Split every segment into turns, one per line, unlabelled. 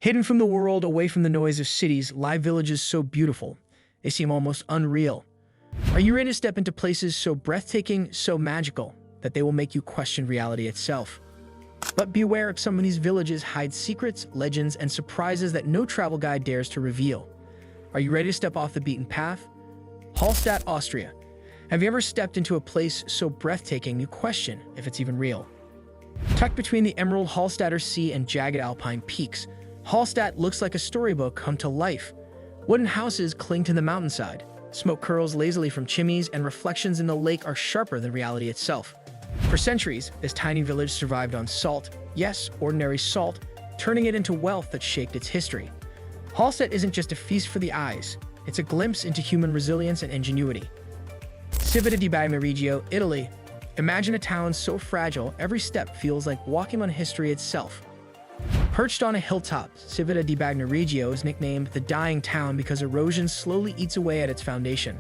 Hidden from the world, away from the noise of cities, lie villages so beautiful, they seem almost unreal. Are you ready to step into places so breathtaking, so magical, that they will make you question reality itself? But beware, some of these villages hide secrets, legends, and surprises that no travel guide dares to reveal. Are you ready to step off the beaten path? Hallstatt, Austria. Have you ever stepped into a place so breathtaking you question if it's even real? Tucked between the emerald Hallstatter Sea and jagged Alpine peaks, Hallstatt looks like a storybook come to life. Wooden houses cling to the mountainside, smoke curls lazily from chimneys, and reflections in the lake are sharper than reality itself. For centuries, this tiny village survived on salt, yes, ordinary salt, turning it into wealth that shaped its history. Hallstatt isn't just a feast for the eyes, it's a glimpse into human resilience and ingenuity. Civita di Bagnoregio, Italy. Imagine a town so fragile, every step feels like walking on history itself. Perched on a hilltop, Civita di Bagnoregio is nicknamed the Dying Town because erosion slowly eats away at its foundation.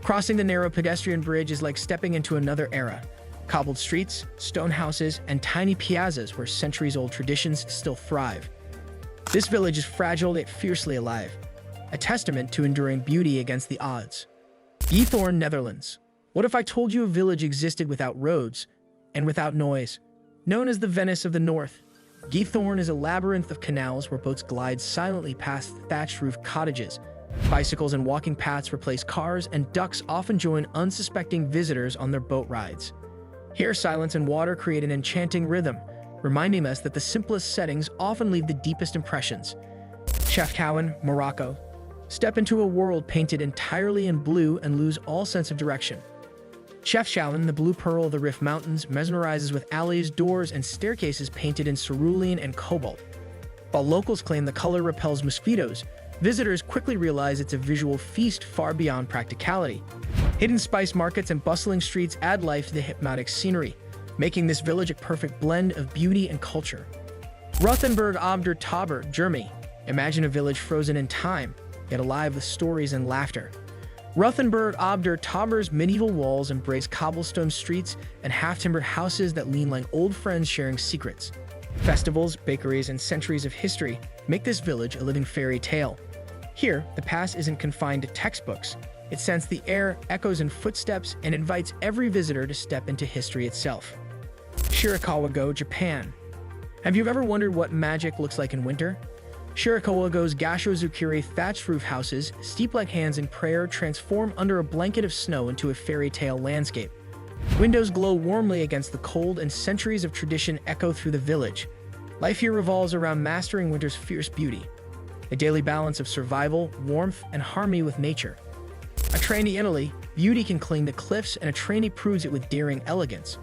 Crossing the narrow pedestrian bridge is like stepping into another era. Cobbled streets, stone houses, and tiny piazzas where centuries-old traditions still thrive. This village is fragile yet fiercely alive, a testament to enduring beauty against the odds. Giethoorn, Netherlands. What if I told you a village existed without roads and without noise? Known as the Venice of the North, Giethoorn is a labyrinth of canals where boats glide silently past thatched-roofed cottages. Bicycles and walking paths replace cars, and ducks often join unsuspecting visitors on their boat rides. Here, silence and water create an enchanting rhythm, reminding us that the simplest settings often leave the deepest impressions. Chefchaouen, Morocco. Step into a world painted entirely in blue and lose all sense of direction. Chefchaouen, the blue pearl of the Rift Mountains, mesmerizes with alleys, doors, and staircases painted in cerulean and cobalt. While locals claim the color repels mosquitoes, visitors quickly realize it's a visual feast far beyond practicality. Hidden spice markets and bustling streets add life to the hypnotic scenery, making this village a perfect blend of beauty and culture. Rothenburg ob der Tauber, Germany. Imagine a village frozen in time, yet alive with stories and laughter. Rothenburg ob der Tauber's medieval walls embrace cobblestone streets and half-timbered houses that lean like old friends sharing secrets. Festivals, bakeries, and centuries of history make this village a living fairy tale. Here, the past isn't confined to textbooks. It scents the air, echoes in footsteps, and invites every visitor to step into history itself. Shirakawa-go, Japan. Have you ever wondered what magic looks like in winter? Shirakawa-go's Gashozukuri thatched roof houses, steep like hands in prayer, transform under a blanket of snow into a fairy tale landscape. Windows glow warmly against the cold, and centuries of tradition echo through the village. Life here revolves around mastering winter's fierce beauty, a daily balance of survival, warmth, and harmony with nature. A trainee, Italy. Beauty can cling to cliffs, and a trainee proves it with daring elegance.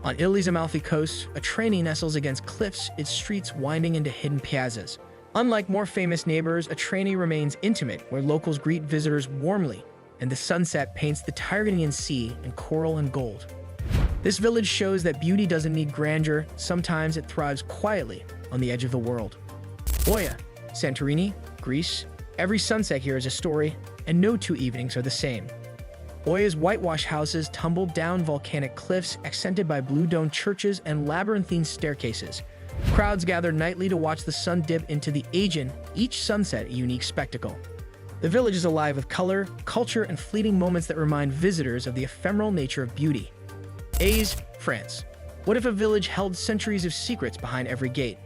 On Italy's Amalfi Coast, a trainee nestles against cliffs, its streets winding into hidden piazzas. Unlike more famous neighbors, a trainee remains intimate, where locals greet visitors warmly, and the sunset paints the Tyrrhenian Sea in coral and gold. This village shows that beauty doesn't need grandeur, sometimes it thrives quietly on the edge of the world. Oia, Santorini, Greece. Every sunset here is a story, and no two evenings are the same. Oia's whitewash houses tumble down volcanic cliffs, accented by blue-domed churches and labyrinthine staircases. Crowds gather nightly to watch the sun dip into the Aegean, each sunset a unique spectacle. The village is alive with color, culture, and fleeting moments that remind visitors of the ephemeral nature of beauty. Aix, France. What if a village held centuries of secrets behind every gate?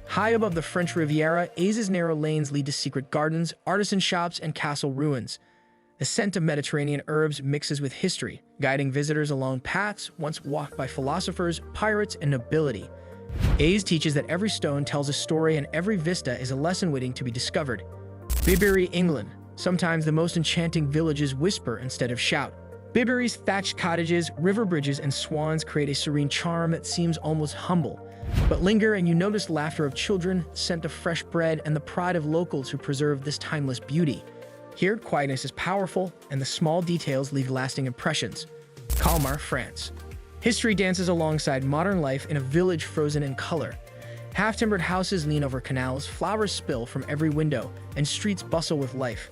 High above the French Riviera, Aix's narrow lanes lead to secret gardens, artisan shops, and castle ruins. The scent of Mediterranean herbs mixes with history, guiding visitors along paths once walked by philosophers, pirates, and nobility. Aix teaches that every stone tells a story and every vista is a lesson waiting to be discovered. Bibury, England. Sometimes the most enchanting villages whisper instead of shout. Bibury's thatched cottages, river bridges, and swans create a serene charm that seems almost humble. But linger and you notice laughter of children, scent of fresh bread, and the pride of locals who preserve this timeless beauty. Here, quietness is powerful, and the small details leave lasting impressions. Colmar, France. History dances alongside modern life in a village frozen in color. Half-timbered houses lean over canals, flowers spill from every window, and streets bustle with life.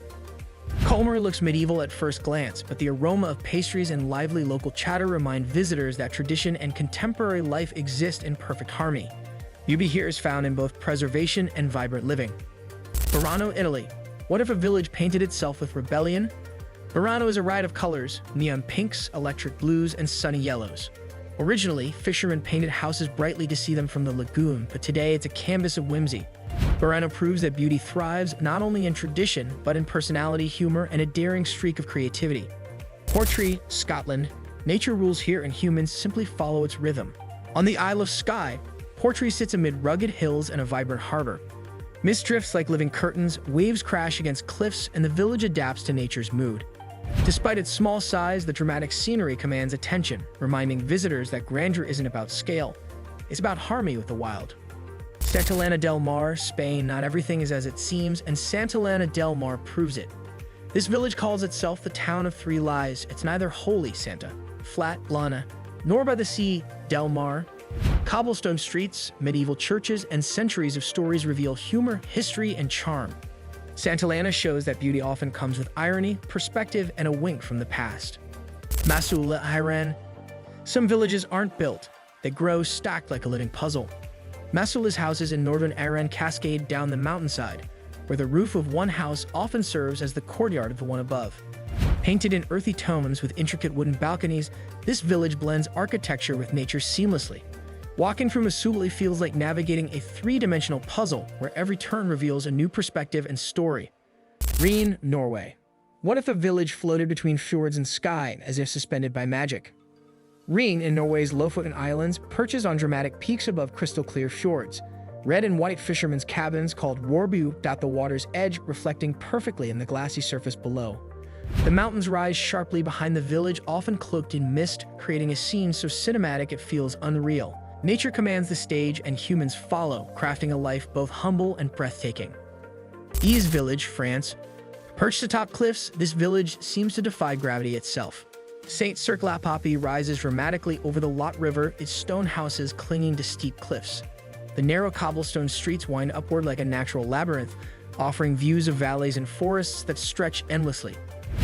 Colmar looks medieval at first glance, but the aroma of pastries and lively local chatter remind visitors that tradition and contemporary life exist in perfect harmony. Beauty here is found in both preservation and vibrant living. Burano, Italy. What if a village painted itself with rebellion? Burano is a riot of colors, neon pinks, electric blues, and sunny yellows. Originally, fishermen painted houses brightly to see them from the lagoon, but today it's a canvas of whimsy. Burano proves that beauty thrives not only in tradition, but in personality, humor, and a daring streak of creativity. Portree, Scotland. Nature rules here and humans simply follow its rhythm. On the Isle of Skye, Portree sits amid rugged hills and a vibrant harbor. Mist drifts like living curtains, waves crash against cliffs, and the village adapts to nature's mood. Despite its small size, the dramatic scenery commands attention, reminding visitors that grandeur isn't about scale, it's about harmony with the wild. Santillana del Mar, Spain. Not everything is as it seems, and Santillana del Mar proves it. This village calls itself the town of three lies. It's neither holy, Santa, flat, Lana, nor by the sea, Del Mar. Cobblestone streets, medieval churches, and centuries of stories reveal humor, history, and charm. Santillana shows that beauty often comes with irony, perspective, and a wink from the past. Masula, Iran. Some villages aren't built. They grow stacked like a living puzzle. Masula's houses in northern Iran cascade down the mountainside, where the roof of one house often serves as the courtyard of the one above. Painted in earthy tones with intricate wooden balconies, this village blends architecture with nature seamlessly. Walking through Masula feels like navigating a three-dimensional puzzle where every turn reveals a new perspective and story. Reen, Norway. What if a village floated between fjords and sky, as if suspended by magic? Reen, in Norway's Lofoten Islands, perches on dramatic peaks above crystal-clear fjords. Red and white fishermen's cabins called warbu dot the water's edge, reflecting perfectly in the glassy surface below. The mountains rise sharply behind the village, often cloaked in mist, creating a scene so cinematic it feels unreal. Nature commands the stage and humans follow, crafting a life both humble and breathtaking. Ys Village, France. Perched atop cliffs, this village seems to defy gravity itself. Saint-Cirque-la-Popie rises dramatically over the Lot River, its stone houses clinging to steep cliffs. The narrow cobblestone streets wind upward like a natural labyrinth, offering views of valleys and forests that stretch endlessly.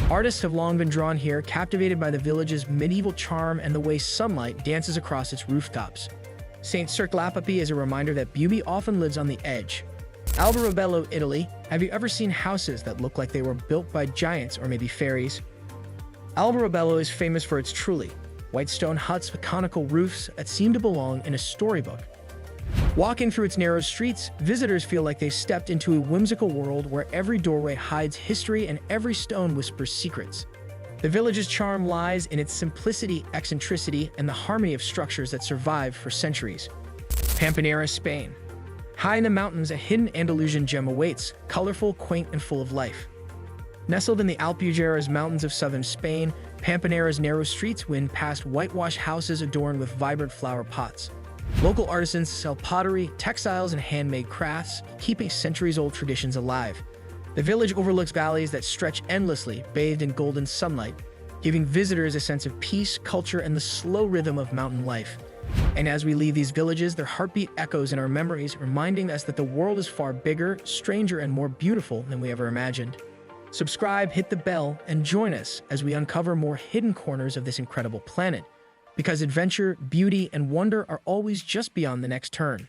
Artists have long been drawn here, captivated by the village's medieval charm and the way sunlight dances across its rooftops. Saint-Cirque-la-Popie is a reminder that beauty often lives on the edge. Alberobello, Italy. Have you ever seen houses that look like they were built by giants or maybe fairies? Alberobello is famous for its truly white stone huts with conical roofs that seem to belong in a storybook. Walking through its narrow streets, visitors feel like they've stepped into a whimsical world where every doorway hides history and every stone whispers secrets. The village's charm lies in its simplicity, eccentricity, and the harmony of structures that survived for centuries. Pampinera, Spain. High in the mountains, a hidden Andalusian gem awaits, colorful, quaint, and full of life. Nestled in the Alpujarras Mountains of southern Spain, Pampinera's narrow streets wind past whitewashed houses adorned with vibrant flower pots. Local artisans sell pottery, textiles, and handmade crafts, keeping centuries-old traditions alive. The village overlooks valleys that stretch endlessly, bathed in golden sunlight, giving visitors a sense of peace, culture, and the slow rhythm of mountain life. And as we leave these villages, their heartbeat echoes in our memories, reminding us that the world is far bigger, stranger, and more beautiful than we ever imagined. Subscribe, hit the bell, and join us as we uncover more hidden corners of this incredible planet. Because adventure, beauty, and wonder are always just beyond the next turn.